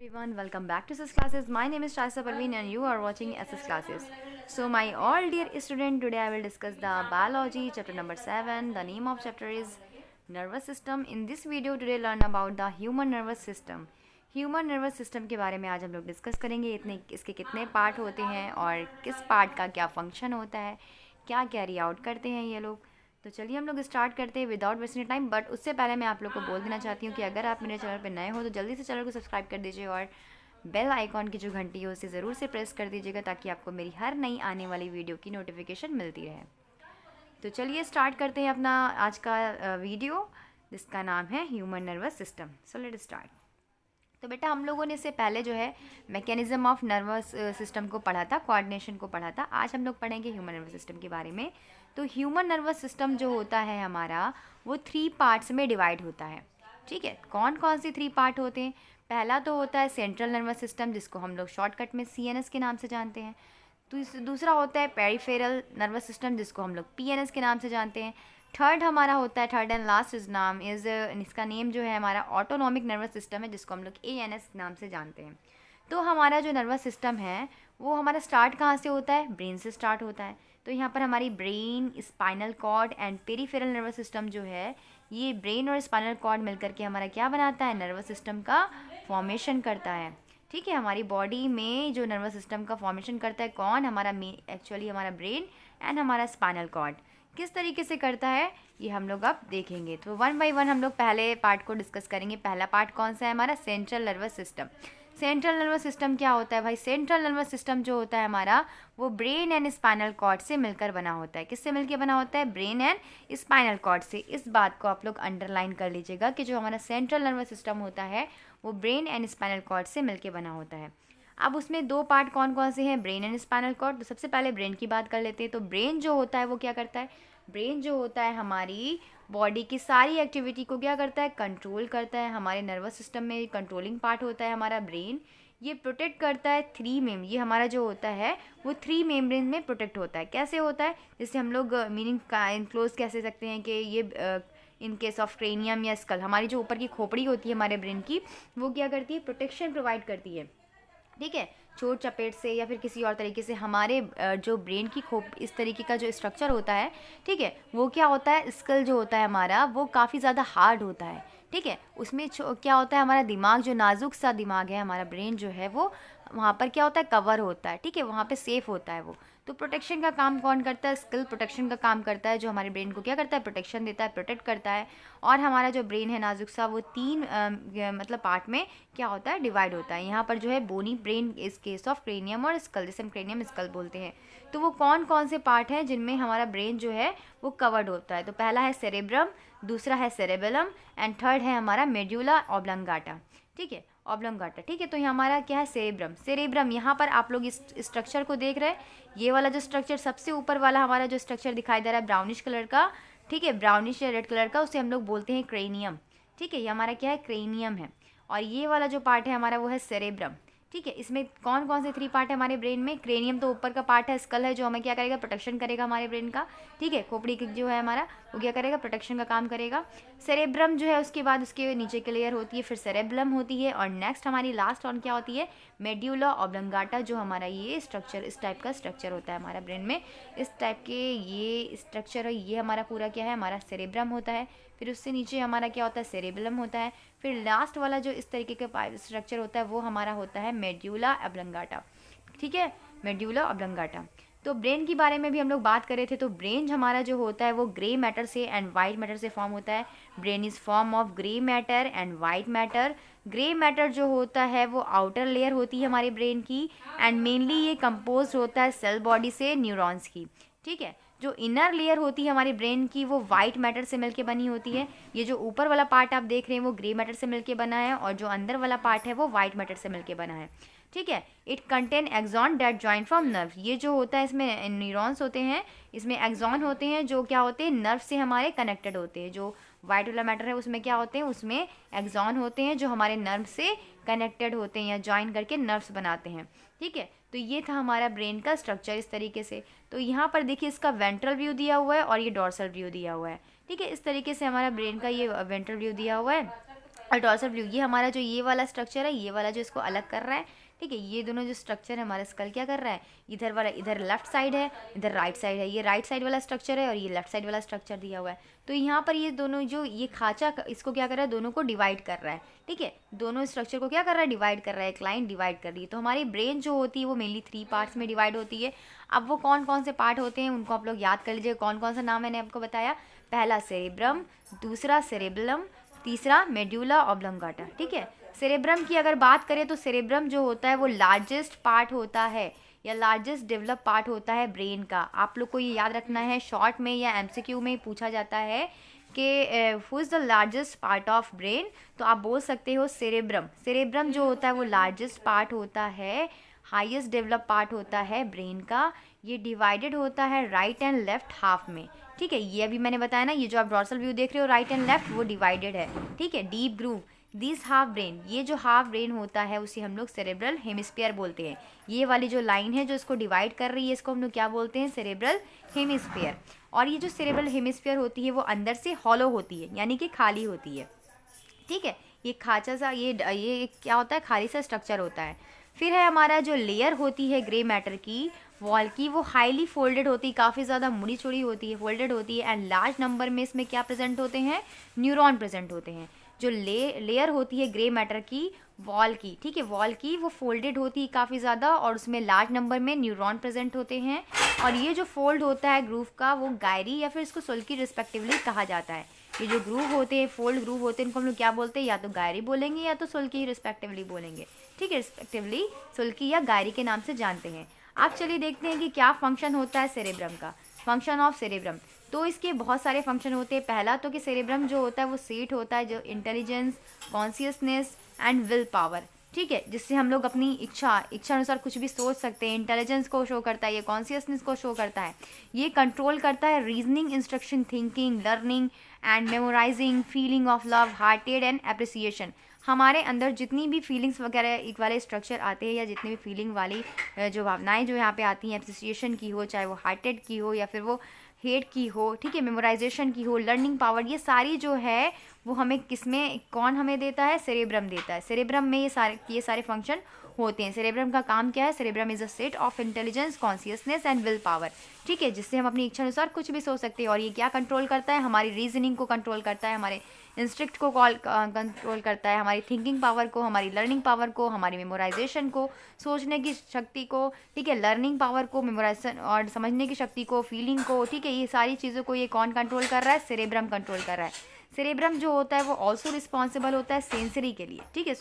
Everyone, welcome back to SS Classes. My name is Shaisa Parveen and you are watching SS Classes. So my all dear student, today I will discuss the biology chapter number 7. The name of chapter is nervous system. In this video today learn about the human nervous system. Human nervous system के बारे में आज हम लोग discuss करेंगे। इसके कितने part होते हैं और किस पार्ट का क्या फंक्शन होता है, क्या कैरी आउट करते हैं ये लोग। तो चलिए हम लोग स्टार्ट करते हैं विदाउट वेस्टिंग टाइम। बट उससे पहले मैं आप लोग को बोल देना चाहती हूँ कि अगर आप मेरे चैनल पर नए हो तो जल्दी से चैनल को सब्सक्राइब कर दीजिए और बेल आइकॉन की जो घंटी है उसे ज़रूर से प्रेस कर दीजिएगा ताकि आपको मेरी हर नई आने वाली वीडियो की नोटिफिकेशन मिलती रहे। तो चलिए स्टार्ट करते हैं अपना आज का वीडियो जिसका नाम है human nervous system. So let start. तो बेटा हम लोगों ने इससे पहले जो है मैकेनिज्म ऑफ नर्वस सिस्टम को पढ़ा था, कोऑर्डिनेशन को पढ़ा था। आज हम लोग पढ़ेंगे ह्यूमन नर्वस सिस्टम के बारे में। तो ह्यूमन नर्वस सिस्टम जो होता है हमारा वो 3 पार्ट्स में डिवाइड होता है। ठीक है, कौन कौन सी 3 पार्ट होते हैं? पहला तो होता है सेंट्रल नर्वस सिस्टम जिसको हम लोग शॉर्टकट में CNS के नाम से जानते हैं। तो दूसरा होता है पेरिफेरल नर्वस सिस्टम जिसको हम लोग PNS के नाम से जानते हैं। थर्ड हमारा होता है, थर्ड एंड लास्ट इज नाम इज़, इसका नेम जो है हमारा ऑटोनॉमिक नर्वस सिस्टम है जिसको हम लोग ANS नाम से जानते हैं। तो हमारा जो नर्वस सिस्टम है वो हमारा स्टार्ट कहाँ से होता है? ब्रेन से स्टार्ट होता है। तो यहाँ पर हमारी brain, spinal cord and peripheral nervous system जो है ये ब्रेन और स्पाइनल कॉर्ड मिलकर के हमारा क्या बनाता है? नर्वस सिस्टम का फॉर्मेशन करता है। ठीक है, हमारी बॉडी में जो नर्वस सिस्टम का फॉर्मेशन करता है कौन? हमारा एक्चुअली हमारा ब्रेन एंड हमारा स्पाइनल कॉर्ड। किस तरीके से करता है ये हम लोग अब देखेंगे। तो वन बाय वन हम लोग पहले पार्ट को डिस्कस करेंगे। पहला पार्ट कौन सा है? हमारा central nervous system. Central nervous system क्या होता है भाई? सेंट्रल नर्वस सिस्टम जो होता है हमारा वो ब्रेन एंड स्पाइनल कॉर्ड से मिलकर बना होता है। किससे मिलकर बना होता है? ब्रेन एंड स्पाइनल कॉर्ड से। इस बात को आप लोग अंडरलाइन कर लीजिएगा कि जो हमारा सेंट्रल नर्वस सिस्टम होता है वो ब्रेन एंड स्पाइनल कॉर्ड से मिलकर बना होता है। अब उसमें 2 पार्ट कौन कौन से हैं? Brain and spinal cord. तो सबसे पहले ब्रेन की बात कर लेते हैं। तो ब्रेन जो होता है वो क्या करता है? ब्रेन जो होता है हमारी बॉडी की सारी एक्टिविटी को क्या करता है? कंट्रोल करता है। हमारे नर्वस सिस्टम में कंट्रोलिंग पार्ट होता है हमारा ब्रेन। ये प्रोटेक्ट करता है 3 मेम, ये हमारा जो होता है वो 3 मेम्ब्रेन में प्रोटेक्ट होता है। कैसे होता है? जैसे हम लोग मीनिंग का इनक्लोज कैसे सकते हैं कि ये इन केस ऑफ क्रेनियम या स्कल, हमारी जो ऊपर की खोपड़ी होती है हमारे ब्रेन की वो क्या करती है? प्रोटेक्शन प्रोवाइड करती है। ठीक है, चोट चपेट से या फिर किसी और तरीके से हमारे जो ब्रेन की खोप इस तरीके का जो स्ट्रक्चर होता है, ठीक है, वो क्या होता है? स्कल जो होता है हमारा वो काफ़ी ज़्यादा हार्ड होता है। ठीक है, उसमें क्या होता है? हमारा दिमाग जो नाजुक सा दिमाग है, हमारा ब्रेन जो है वो वहाँ पर क्या होता है? कवर होता है। ठीक है, वहाँ पे सेफ होता है वो। तो प्रोटेक्शन का काम कौन करता है? स्किल प्रोटेक्शन का काम करता है, जो हमारे ब्रेन को क्या करता है? प्रोटेक्शन देता है, प्रोटेक्ट करता है। और हमारा जो ब्रेन है नाजुक सा वो 3 मतलब पार्ट में क्या होता है? डिवाइड होता है। यहाँ पर जो है बोनी ब्रेन इस केस ऑफ क्रेनियम और स्कल, जिसे हम क्रेनियम स्कल बोलते हैं। तो वो कौन कौन से पार्ट हैं जिनमें हमारा ब्रेन जो है वो कवर्ड होता है? तो पहला है सेरेब्रम, दूसरा है सेरेबेलम एंड थर्ड है हमारा मेड्यूला ऑब्लंगाटा। ठीक है, ऑब्लंगाटा। ठीक है, तो ये हमारा क्या है? सेरेब्रम। सेरेब्रम यहाँ पर आप लोग इस स्ट्रक्चर को देख रहे हैं। ये वाला जो स्ट्रक्चर सबसे ऊपर वाला हमारा जो स्ट्रक्चर दिखाई दे रहा है ब्राउनिश कलर का, ठीक है, ब्राउनिश या रेड कलर का, उसे हम लोग बोलते हैं क्रेनियम। ठीक है, ये हमारा क्या है? क्रेनियम है। और ये वाला जो पार्ट है हमारा वो है सेरेब्रम। ठीक है, इसमें कौन कौन से 3 पार्ट है हमारे ब्रेन में? क्रेनियम तो ऊपर का पार्ट है, स्कल है जो हमें क्या करेगा? प्रोटेक्शन करेगा हमारे ब्रेन का। ठीक है, खोपड़ी जो है हमारा वो क्या करेगा? प्रोटेक्शन का काम करेगा। सेरेब्रम जो है उसके बाद उसके नीचे की लेयर होती है, फिर सेरेबलम होती है और नेक्स्ट हमारी लास्ट ऑन क्या होती है? मेड्यूला ऑब्लंगाटा, जो हमारा ये स्ट्रक्चर, इस टाइप का स्ट्रक्चर होता है हमारा ब्रेन में। इस टाइप के ये स्ट्रक्चर है, ये हमारा पूरा क्या है? हमारा सेरेब्रम होता है। फिर उससे नीचे हमारा क्या होता है? सेरेबेलम होता है। फिर लास्ट वाला जो इस तरीके का स्ट्रक्चर होता है वो हमारा होता है मेड्यूला ऑब्लंगाटा। ठीक है, मेड्यूला ऑब्लंगाटा। तो ब्रेन के बारे में भी हम लोग बात कर रहे थे। तो ब्रेन हमारा जो होता है वो ग्रे मैटर से एंड वाइट मैटर से फॉर्म होता है। Brain is form of grey matter and white matter. Grey matter जो होता है वो आउटर लेयर होती है हमारे ब्रेन की एंड मेनली ये कंपोज होता है सेल बॉडी से, न्यूरॉन्स की। ठीक है, जो इनर लेयर होती है हमारे ब्रेन की वो वाइट मैटर से मिलके बनी होती है। ये जो ऊपर वाला पार्ट आप देख रहे हैं वो ग्रे मैटर से मिलके बना है और जो अंदर वाला पार्ट है वो वाइट मैटर से मिलके बना है। ठीक है, it contain axon that join from nerve. ये जो होता है इसमें न्यूरॉन्स होते हैं, इसमें एक्सॉन होते हैं जो क्या होते हैं? नर्व से हमारे कनेक्टेड होते हैं। जो वाइट वाला मैटर है उसमें क्या होते हैं? उसमें एक्सॉन होते हैं जो हमारे नर्व से कनेक्टेड होते हैं या ज्वाइन करके नर्व्स बनाते हैं। ठीक है, तो ये था हमारा ब्रेन का स्ट्रक्चर इस तरीके से। तो यहाँ पर देखिए इसका वेंट्रल व्यू दिया हुआ है और ये डॉर्सल व्यू दिया हुआ है। ठीक है, इस तरीके से हमारा ब्रेन का ये वेंट्रल व्यू दिया हुआ है और डॉर्सल व्यू, ये हमारा जो ये वाला स्ट्रक्चर है, ये वाला जो इसको अलग कर रहा है, ठीक है, ये दोनों जो स्ट्रक्चर है हमारा स्कल क्या कर रहा है, इधर वाला इधर लेफ्ट साइड है, इधर राइट साइड है, ये राइट साइड वाला स्ट्रक्चर है और ये लेफ्ट साइड वाला स्ट्रक्चर दिया हुआ है। तो यहाँ पर ये दोनों जो ये खांचा इसको क्या कर रहा है, दोनों को डिवाइड कर रहा है, ठीक है, दोनों स्ट्रक्चर को क्या कर रहा है, डिवाइड कर रहा है, एक लाइन डिवाइड कर रही है। तो हमारी ब्रेन जो होती है वो मेनली 3 पार्ट्स में डिवाइड होती है। अब वो कौन कौन से पार्ट होते हैं उनको आप लोग याद कर लीजिए, कौन कौन सा नाम मैंने आपको बताया, पहला सेरेब्रम, दूसरा सेरेबेलम, तीसरा मेड्यूला ऑब्लंगाटा, ठीक है। सेरेब्रम की अगर बात करें तो सेरेब्रम जो होता है वो लार्जेस्ट पार्ट होता है या लार्जेस्ट डेवलप पार्ट होता है ब्रेन का। आप लोग को ये याद रखना है, शॉर्ट में या एमसीक्यू में पूछा जाता है कि who is the largest part of brain, तो आप बोल सकते हो सेरेब्रम। सेरेब्रम जो होता है वो लार्जेस्ट पार्ट होता है, हाईएस्ट डेवलप पार्ट होता है ब्रेन का। ये डिवाइडेड होता है राइट एंड लेफ्ट हाफ में, ठीक है। ये अभी मैंने बताया ना, ये जो आप डॉर्सल व्यू देख रहे हो राइट एंड लेफ्ट, वो डिवाइडेड है, ठीक है। Deep groove, this half brain, ये जो हाफ ब्रेन होता है उसे हम लोग सेरेब्रल हेमिस्फीयर बोलते हैं। ये वाली जो लाइन है जो इसको डिवाइड कर रही है, इसको हम लोग क्या बोलते हैं, सेरेब्रल हेमिस्फीयर। और ये जो सेरेब्रल हेमिस्फीयर होती है वो अंदर से हॉलो होती है, यानी कि खाली होती है, ठीक है। ये खाचा सा ये क्या होता है, खाली सा स्ट्रक्चर होता है। फिर है हमारा जो लेयर होती है ग्रे मैटर की वॉल की, वो हाईली फोल्डेड होती है, काफ़ी ज़्यादा मुड़ी चुड़ी होती है, फोल्डेड होती है। एंड लार्ज नंबर में इसमें क्या प्रेजेंट होते हैं, न्यूरॉन प्रेजेंट होते हैं। जो लेयर होती है ग्रे मैटर की वॉल की, ठीक है, वॉल की, वो फोल्डेड होती है काफ़ी ज़्यादा और उसमें लार्ज नंबर में न्यूरॉन प्रेजेंट होते हैं। और ये जो फोल्ड होता है ग्रूव का, वो गायरी या फिर इसको सुल्की रिस्पेक्टिवली कहा जाता है। ये जो ग्रूव होते हैं, फोल्ड ग्रूव होते हैं, इनको हम लोग क्या बोलते हैं, या तो गायरी बोलेंगे या तो सुल्की रिस्पेक्टिवली बोलेंगे, ठीक है। रिस्पेक्टिवली सुल्की या गायरी के नाम से जानते हैं। आप चलिए देखते हैं कि क्या फंक्शन होता है सेरेब्रम का, फंक्शन ऑफ सेरेब्रम। तो इसके बहुत सारे फंक्शन होते हैं। पहला तो कि सेरेब्रम जो होता है वो सीट होता है जो intelligence, consciousness and will power, ठीक है, जिससे हम लोग अपनी इच्छा अनुसार कुछ भी सोच सकते हैं। इंटेलिजेंस को शो करता है, ये कॉन्शियसनेस को शो करता है। ये कंट्रोल करता है reasoning, instruction, thinking, learning and memorising, feeling of love, hearted and appreciation. हमारे अंदर जितनी भी फीलिंग्स वगैरह एक वाले स्ट्रक्चर आते हैं या जितनी भी फीलिंग वाली जो भावनाएं जो यहाँ पे आती हैं, अप्रिसिएशन की हो, चाहे वो हार्टेड की हो या फिर वो हेट की हो, ठीक है, मेमोराइजेशन की हो, लर्निंग पावर, ये सारी जो है वो हमें किसमें, कौन हमें देता है, सेरेब्रम देता है। सेरेब्रम में ये सारे फंक्शन होते हैं। सेरेब्रम का काम क्या है, cerebrum is a set of intelligence, consciousness and will power, ठीक है, जिससे हम अपनी इच्छा अनुसार कुछ भी सोच सकते हैं। और ये क्या कंट्रोल करता है, हमारी रीजनिंग को कंट्रोल करता है, हमारे इंस्टिंक्ट को कंट्रोल करता है, हमारी थिंकिंग पावर को, हमारी लर्निंग पावर को, हमारी मेमोराइजेशन को, सोचने की शक्ति को, ठीक है, लर्निंग पावर को, मेमोराइजेशन और समझने की शक्ति को, फीलिंग को, ठीक है, ये सारी चीज़ों को ये कौन कंट्रोल कर रहा है, सेरेब्रम कंट्रोल कर रहा है। सेरेब्रम जो होता है वो ऑल्सो रिस्पॉन्सिबल होता है सेंसरी के लिए, ठीक है।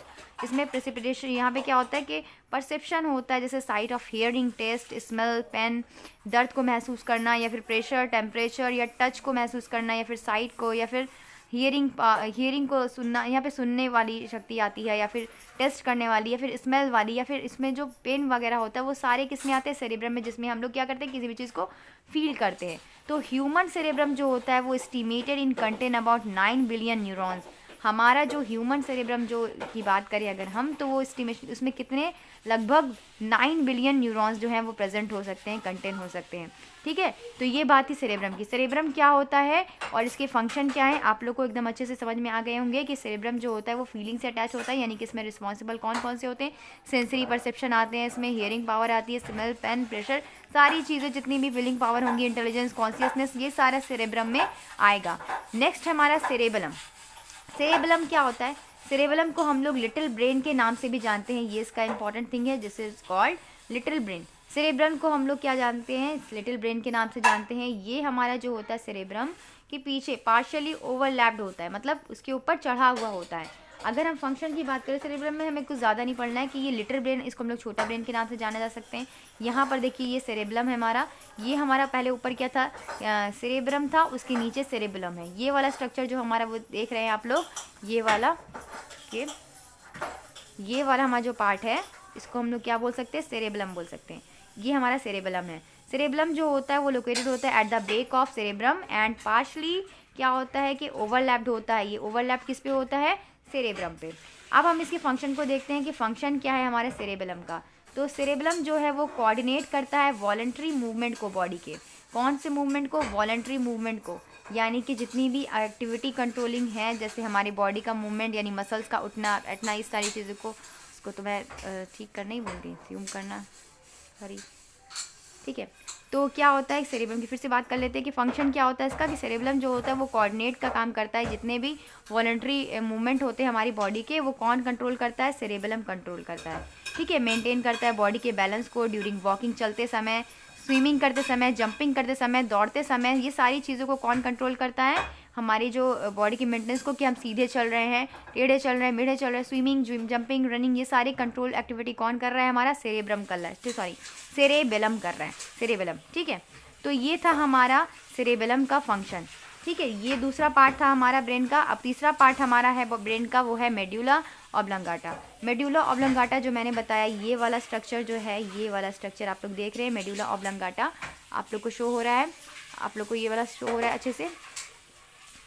इसमें प्रेसिपिटेशन, यहाँ पे क्या होता है कि परसेप्शन होता है, जैसे sight of hearing, taste, smell, pain, दर्द को महसूस करना या फिर प्रेशर, टेम्परेचर या टच को महसूस करना या फिर साइट को या फिर हियरिंग को सुनना, यहाँ पे सुनने वाली शक्ति आती है, या फिर टेस्ट करने वाली, या फिर स्मेल वाली, या फिर इसमें जो पेन वगैरह होता है वो सारे किस में आते हैं, सेरेब्रम में, जिसमें हम लोग क्या करते हैं, किसी भी चीज़ को फील करते हैं। तो ह्यूमन सेरेब्रम जो होता है वो estimated in contain about 9 billion neurons. हमारा जो ह्यूमन सेरेब्रम जो की बात करें अगर हम, तो वो एस्टिमेशन उसमें कितने, लगभग 9 बिलियन न्यूरॉन्स जो हैं वो प्रेजेंट हो सकते हैं, कंटेन हो सकते हैं, ठीक है। तो ये बात थी सेरेब्रम की। सेरेब्रम क्या होता है और इसके फंक्शन क्या है, आप लोग को एकदम अच्छे से समझ में आ गए होंगे कि सेरेब्रम जो होता है वो फीलिंग से अटैच होता है, यानी कि इसमें रिस्पॉन्सिबल कौन कौन से होते हैं, सेंसरी परसेप्शन आते हैं, इसमें हियरिंग पावर आती है, स्मेल, पेन, प्रेशर, सारी चीज़ें जितनी भी फीलिंग पावर होंगी, इंटेलिजेंस, कॉन्शियसनेस, ये सारा सेरेब्रम में आएगा। नेक्स्ट हमारा सेरेबेलम। सेरेबेलम क्या होता है, सेरेबेलम को हम लोग लिटिल ब्रेन के नाम से भी जानते हैं, ये इसका इंपॉर्टेंट थिंग है, this is called little brain. Cerebrum को हम लोग क्या जानते हैं, लिटिल ब्रेन के नाम से जानते हैं। ये हमारा जो होता है सेरेब्रम के पीछे पार्शियली ओवरलैप्ड होता है, मतलब उसके ऊपर चढ़ा हुआ होता है। अगर हम फंक्शन की बात करें सेरेब्रम में, हमें कुछ ज़्यादा नहीं पढ़ना है कि ये लिटिल ब्रेन, इसको हम लोग छोटा ब्रेन के नाम से जाना जा सकते हैं। यहाँ पर देखिए ये सेरेब्रम है हमारा, ये हमारा पहले ऊपर क्या था, सेरेब्रम था, उसके नीचे सेरेबेलम है। ये वाला स्ट्रक्चर जो हमारा वो देख रहे हैं आप लोग, ये वाला हमारा जो पार्ट है इसको हम लोग क्या बोल सकते हैं, सेरेबेलम बोल सकते हैं। ये हमारा सेरेबेलम है। सेरेबेलम जो होता है वो लोकेटेड होता है at the back of cerebrum and partially क्या होता है कि ओवरलैप्ड होता है। ये ओवरलैप किस पे होता है, सेरेब्रम पे। अब हम इसके फंक्शन को देखते हैं कि फंक्शन क्या है हमारे सेरेबेलम का। तो सेरेबेलम जो है वो कोऑर्डिनेट करता है वॉलंटरी मूवमेंट को, बॉडी के कौन से मूवमेंट को, वॉलंटरी मूवमेंट को, यानी कि जितनी भी एक्टिविटी कंट्रोलिंग है, जैसे हमारी बॉडी का मूवमेंट यानी मसल्स का उठना बैठना, इस सारी चीज़ों को, उसको तो मैं ठीक करना ही बोल रही, ज्यूम करना, सॉरी, ठीक है। तो क्या होता है सेरेब्रम की, फिर से बात कर लेते हैं कि फंक्शन क्या होता है इसका, कि सेरेब्रम जो होता है वो कोऑर्डिनेट का काम करता है। जितने भी वॉलंटरी मूवमेंट होते हैं हमारी बॉडी के, वो कौन कंट्रोल करता है, सेरेब्रम कंट्रोल करता है, ठीक है। मेंटेन करता है बॉडी के बैलेंस को ड्यूरिंग वॉकिंग, चलते समय, स्विमिंग करते समय, जंपिंग करते समय, दौड़ते समय, ये सारी चीज़ों को कौन कंट्रोल करता है, हमारी जो बॉडी की मेंटेनेंस को, कि हम सीधे चल रहे हैं, टेढ़े चल रहे हैं, मेढ़े चल रहे हैं, स्विमिंग, जंपिंग, रनिंग, ये सारी कंट्रोल एक्टिविटी कौन कर रहा है, हमारा सेरेब्रम कर रहा है, सॉरी सेरेबेलम कर रहा है, सेरेबेलम, ठीक है। तो ये था हमारा सेरेबेलम का फंक्शन, ठीक है। ये दूसरा पार्ट था हमारा ब्रेन का। अब तीसरा पार्ट हमारा है ब्रेन का, वो है मेड्यूला ऑब्लंगाटा। मेड्यूला ऑब्लंगाटा जो मैंने बताया, ये वाला स्ट्रक्चर जो है, ये वाला स्ट्रक्चर आप लोग देख रहे हैं, मेड्यूला ऑब्लंगाटा आप लोग को शो हो रहा है, आप लोग को ये वाला शो हो रहा है अच्छे से।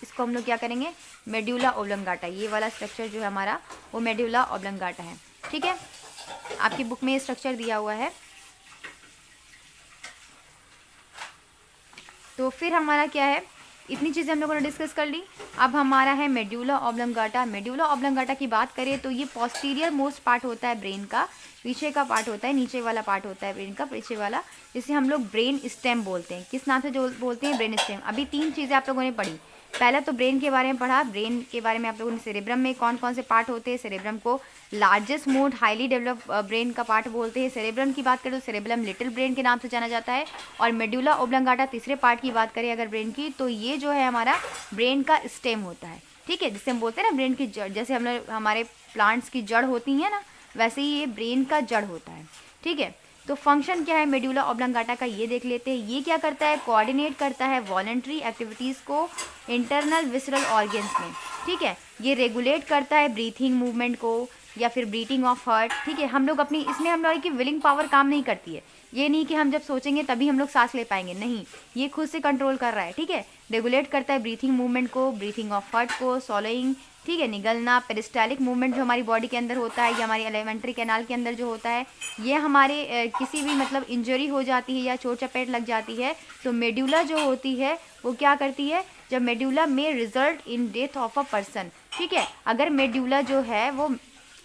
इसको हम लोग क्या करेंगे, मेड्यूला ऑब्लंगाटा, ये वाला स्ट्रक्चर जो है हमारा, वो मेड्यूला ऑब्लंगाटा है, ठीक है। आपकी बुक में ये स्ट्रक्चर दिया हुआ है। तो फिर हमारा क्या है, इतनी चीज़ें हम लोगों ने डिस्कस कर ली। अब हमारा है मेड्यूला ऑब्लंगाटा। मेड्यूला ऑब्लंगाटा की बात करें तो ये पोस्टीरियर मोस्ट पार्ट होता है ब्रेन का, पीछे का पार्ट होता है, नीचे वाला पार्ट होता है ब्रेन का, पीछे वाला, जिसे हम लोग ब्रेन स्टेम बोलते हैं। किस नाम से जो बोलते हैं, ब्रेन स्टेम। अभी 3 चीज़ें आप लोगों ने पढ़ी। पहला तो ब्रेन के बारे में पढ़ा, ब्रेन के बारे में आप लोगों ने सेरेब्रम में कौन कौन से पार्ट होते हैं, सेरेब्रम को largest mode highly develop brain का पार्ट बोलते हैं। सेरेब्रम की बात करें तो सेरेब्रम लिटिल ब्रेन के नाम से जाना जाता है। और मेड्यूला ऑब्लंगाटा तीसरे पार्ट की बात करें अगर ब्रेन की, तो ये जो है हमारा ब्रेन का स्टेम होता है, ठीक है, जिसे हम बोलते हैं ना ब्रेन की जड़। जैसे हम लोग हमारे प्लांट्स की जड़ होती है ना, वैसे ही ये ब्रेन का जड़ होता है, ठीक है। तो फंक्शन क्या है मेड्यूला ऑब्लंगाटा का, ये देख लेते हैं। ये क्या करता है, कोऑर्डिनेट करता है वॉलंटरी एक्टिविटीज़ को इंटरनल विसरल ऑर्गन्स में, ठीक है। ये रेगुलेट करता है ब्रीथिंग मूवमेंट को या फिर ब्रीथिंग ऑफ हार्ट, ठीक है। हम लोग अपनी, इसमें हम लोग की विलिंग पावर काम नहीं करती है। ये नहीं कि हम जब सोचेंगे तभी हम लोग सांस ले पाएंगे, नहीं, ये खुद से कंट्रोल कर रहा है, ठीक है। रेगुलेट करता है ब्रीथिंग मूवमेंट को, ब्रीथिंग ऑफ हार्ट को, सॉलोइंग, ठीक है, निगलना, पेरिस्टालिक मूवमेंट जो हमारी बॉडी के अंदर होता है या हमारी एलिमेंट्री कैनाल के अंदर जो होता है, ये हमारे किसी भी मतलब इंजरी हो जाती है या चोट चपेट लग जाती है तो मेड्यूला जो होती है वो क्या करती है, जब मेड्यूला में result in death of a person, ठीक है। अगर मेड्यूला जो है वो,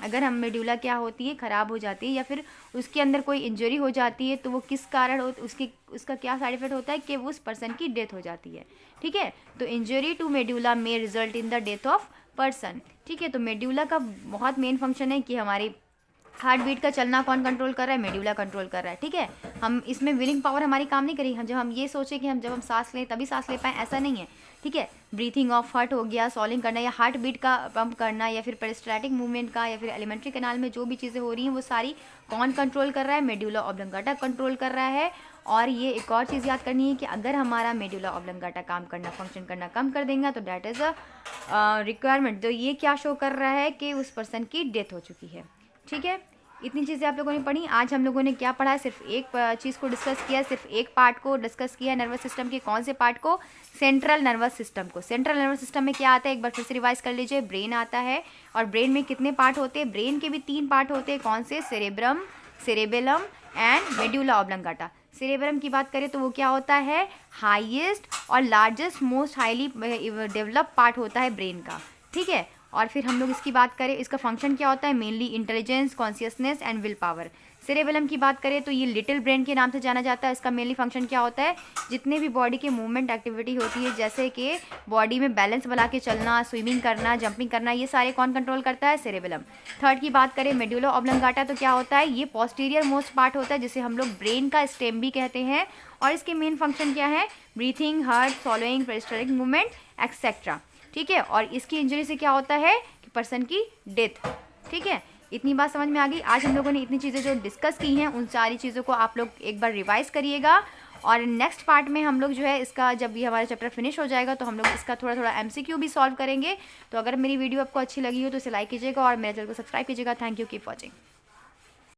अगर हम मेड्यूला क्या होती है, ख़राब हो जाती है या फिर उसके अंदर कोई इंजरी हो जाती है, तो वो किस कारण हो, उसका क्या साइड इफेक्ट होता है कि वो उस पर्सन की डेथ हो जाती है, ठीक है। तो इंजरी टू मेड्यूला में result in the death of person, ठीक है। तो मेड्यूला का बहुत मेन फंक्शन है कि हमारी हार्ट बीट का चलना कौन कंट्रोल कर रहा है, मेड्यूला कंट्रोल कर रहा है, ठीक है। हम इसमें विलिंग पावर हमारी काम नहीं करेगी, जब हम ये सोचें कि हम जब हम सांस लें तभी सांस ले पाएँ, ऐसा नहीं है, ठीक है। ब्रीथिंग ऑफ हार्ट हो गया, सॉलिंग करना या हार्ट बीट का पंप करना या फिर पेरिस्टाल्टिक मूवमेंट का या फिर एलिमेंट्री कैनाल में जो भी चीज़ें हो रही हैं वो सारी कौन कंट्रोल कर रहा है, मेड्यूला ऑब्लंगाटा कंट्रोल कर रहा है। और ये एक और चीज़ याद करनी है कि अगर हमारा मेड्यूला ऑब्लंगाटा काम करना, फंक्शन करना कम कर देंगे तो डैट इज़ अ रिक्वायरमेंट, तो ये क्या शो कर रहा है कि उस पर्सन की डेथ हो चुकी है, ठीक है। इतनी चीज़ें आप लोगों ने पढ़ी। आज हम लोगों ने क्या पढ़ा है, सिर्फ एक चीज़ को डिस्कस किया, सिर्फ एक पार्ट को डिस्कस किया, नर्वस सिस्टम के कौन से पार्ट को, सेंट्रल नर्वस सिस्टम को। सेंट्रल नर्वस सिस्टम में क्या आता है, एक बार फिर से रिवाइज कर लीजिए, ब्रेन आता है। और ब्रेन में कितने पार्ट होते हैं, ब्रेन के भी 3 पार्ट होते हैं, कौन से, cerebrum, cerebellum and medulla oblongata. Cerebrum की बात करें तो वो क्या होता है, हाईएस्ट और largest most highly develop part होता है ब्रेन का, ठीक है। और फिर हम लोग इसकी बात करें, इसका फंक्शन क्या होता है, mainly intelligence, consciousness and will power. Cerebellum की बात करें तो ये लिटिल ब्रेन के नाम से जाना जाता है। इसका मेनली फंक्शन क्या होता है, जितने भी बॉडी के मूवमेंट एक्टिविटी होती है, जैसे कि बॉडी में बैलेंस बना के चलना, स्विमिंग करना, जंपिंग करना, ये सारे कौन कंट्रोल करता है, सेरेबेलम। थर्ड की बात करें मेड्यूला ऑब्लंगाटा, तो क्या होता है, ये पोस्टीरियर मोस्ट पार्ट होता है जिसे हम लोग ब्रेन का स्टेम भी कहते हैं। और इसके मेन फंक्शन क्या है, breathing, heart, सॉलोइंग, peristaltic movement etcetera, ठीक है। और इसकी इंजरी से क्या होता है कि पर्सन की डेथ, ठीक है। इतनी बात समझ में आ गई। आज हम लोगों ने इतनी चीज़ें जो डिस्कस की हैं उन सारी चीज़ों को आप लोग एक बार रिवाइज करिएगा। और नेक्स्ट पार्ट में हम लोग जो है इसका, जब ये हमारा चैप्टर फिनिश हो जाएगा तो हम लोग इसका थोड़ा थोड़ा MCQ भी सॉल्व करेंगे। तो अगर मेरी वीडियो आपको अच्छी लगी हो तो इसे लाइक कीजिएगा और मेरे चैनल को सब्सक्राइब कीजिएगा। Thank you, keep watching.